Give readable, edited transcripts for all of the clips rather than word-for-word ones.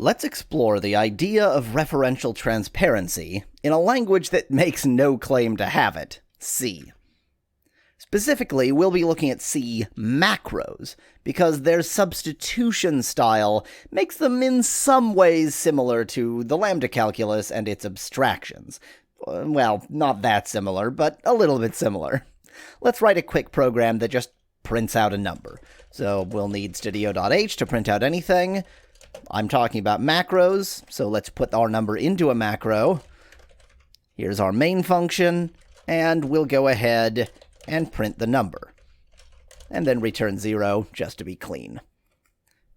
Let's explore the idea of referential transparency in a language that makes no claim to have it, C. Specifically, we'll be looking at C macros, because their substitution style makes them in some ways similar to the lambda calculus and its abstractions. Well, not that similar, but a little bit similar. Let's write a quick program that just prints out a number. So we'll need studio.h to print out anything. I'm talking about macros, so let's put our number into a macro. Here's our main function, and we'll go ahead and print the number. And then return 0, just to be clean.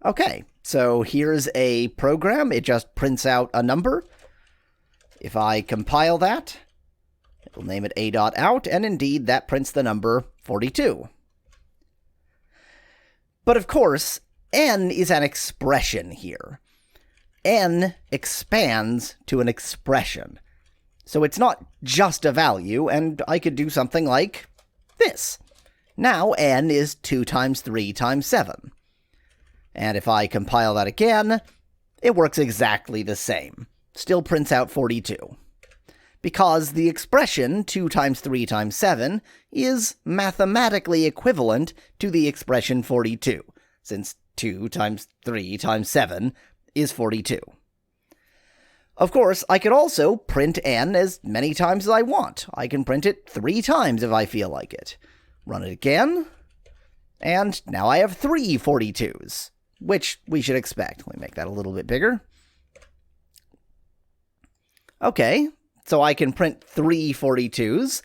Okay, so here's a program. It just prints out a number. If I compile that, we'll name it a.out, and indeed, that prints the number 42. But of course, n is an expression here. N expands to an expression. So it's not just a value, and I could do something like this. Now n is 2 times 3 times 7. And if I compile that again, it works exactly the same. Still prints out 42. Because the expression 2 times 3 times 7 is mathematically equivalent to the expression 42, since 2 times 3 times 7 is 42. Of course, I could also print n as many times as I want. I can print it 3 times if I feel like it. Run it again, and now I have 3 42s, which we should expect. Let me make that a little bit bigger. Okay, so I can print 3 42s,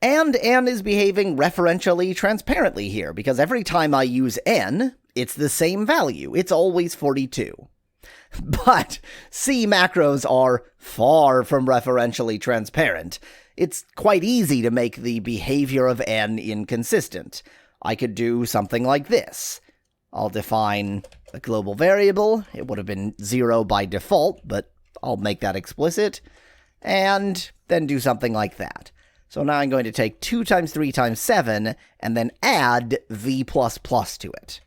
and n is behaving referentially transparently here, because every time I use n, it's the same value. It's always 42. But C macros are far from referentially transparent. It's quite easy to make the behavior of n inconsistent. I could do something like this. I'll define a global variable. It would have been 0 by default, but I'll make that explicit. And then do something like that. So now I'm going to take 2 times 3 times 7 and then add v++ to it.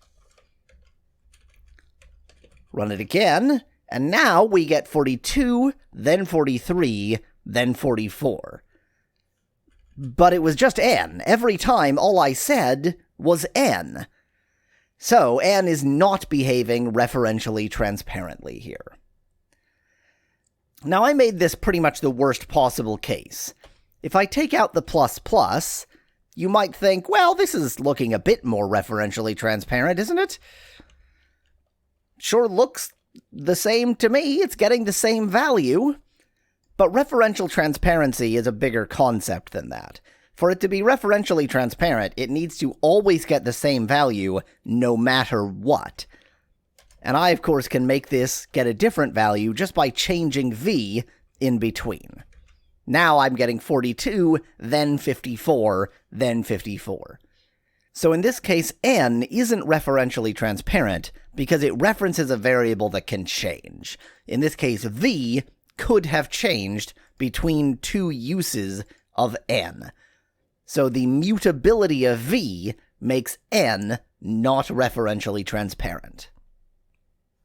Run it again, and now we get 42, then 43, then 44. But it was just n. Every time, all I said was n. So n is not behaving referentially transparently here. Now, I made this pretty much the worst possible case. If I take out the plus, you might think, well, this is looking a bit more referentially transparent, isn't it? Sure looks the same to me. It's getting the same value. But referential transparency is a bigger concept than that. For it to be referentially transparent, it needs to always get the same value no matter what. And I, of course, can make this get a different value just by changing v in between. Now I'm getting 42, then 54, then 54. So in this case, n isn't referentially transparent because it references a variable that can change. In this case, v could have changed between 2 uses of n. So the mutability of v makes n not referentially transparent.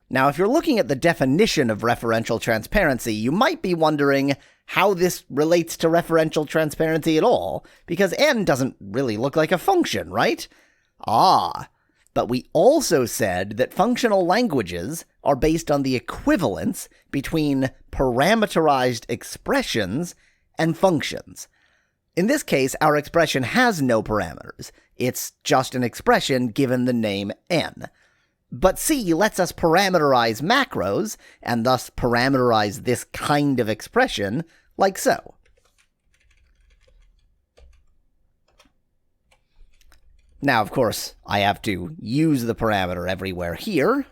Now, if you're looking at the definition of referential transparency, you might be wondering how this relates to referential transparency at all, because n doesn't really look like a function, right? But we also said that functional languages are based on the equivalence between parameterized expressions and functions. In this case, our expression has no parameters. It's just an expression given the name n. But C lets us parameterize macros, and thus parameterize this kind of expression, like so. Now, of course, I have to use the parameter everywhere here.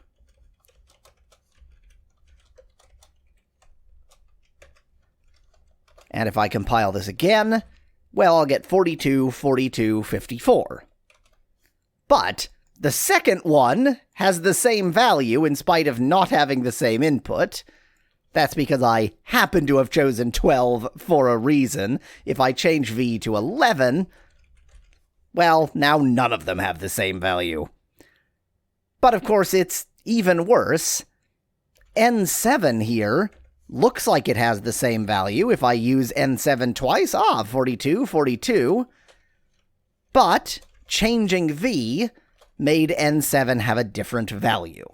And if I compile this again, well, I'll get 42, 42, 54. But the second one has the same value in spite of not having the same input. That's because I happen to have chosen 12 for a reason. If I change v to 11, well, now none of them have the same value. But of course, it's even worse. n7 here looks like it has the same value. If I use n7 twice, 42, 42. But changing v made n7 have a different value.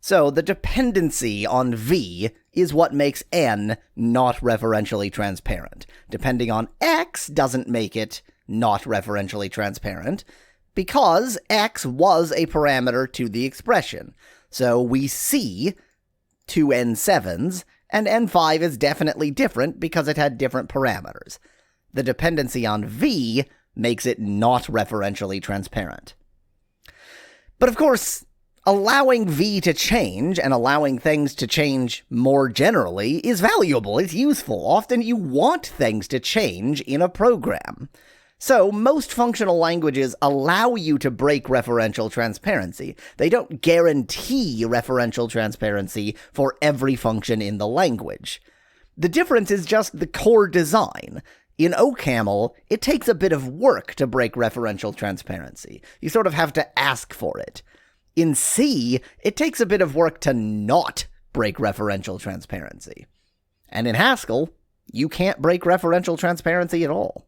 So the dependency on v is what makes n not referentially transparent. Depending on x doesn't make it not referentially transparent, because x was a parameter to the expression. So we see two n7s, and n5 is definitely different because it had different parameters. The dependency on v makes it not referentially transparent. But of course, allowing v to change and allowing things to change more generally is valuable, it's useful. Often you want things to change in a program. So most functional languages allow you to break referential transparency. They don't guarantee referential transparency for every function in the language. The difference is just the core design. In OCaml, it takes a bit of work to break referential transparency. You sort of have to ask for it. In C, it takes a bit of work to not break referential transparency. And in Haskell, you can't break referential transparency at all.